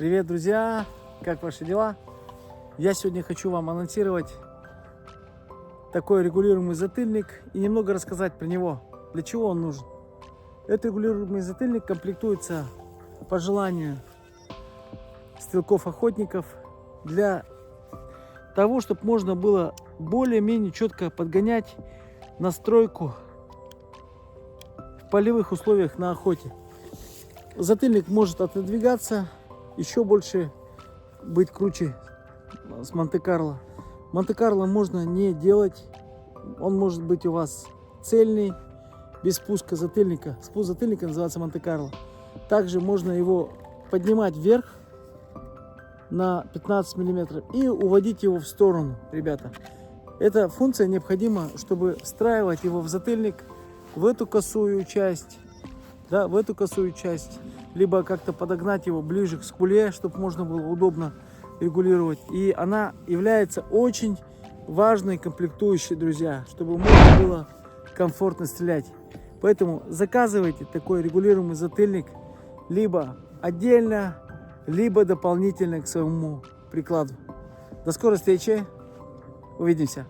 Привет, друзья! Как ваши дела? Я сегодня хочу вам анонсировать такой регулируемый затыльник и немного рассказать про него, для чего он нужен. Этот регулируемый затыльник комплектуется по желанию стрелков-охотников для того, чтобы можно было более-менее четко подгонять настройку в полевых условиях на охоте. Затыльник может отодвигаться, еще больше быть круче с Монте-Карло. Монте-Карло можно не делать, он может быть у вас цельный, без спуска затыльника. Спуск затыльника называется Монте-Карло. Также можно его поднимать вверх на 15 мм и уводить его в сторону, ребята. Эта функция необходима, чтобы встраивать его в затыльник в эту косую часть, да, в эту косую часть, либо как-то подогнать его ближе к скуле, чтобы можно было удобно регулировать. И она является очень важной комплектующей, друзья, чтобы можно было комфортно стрелять. Поэтому заказывайте такой регулируемый затыльник либо отдельно, либо дополнительно к своему прикладу. До скорой встречи, увидимся.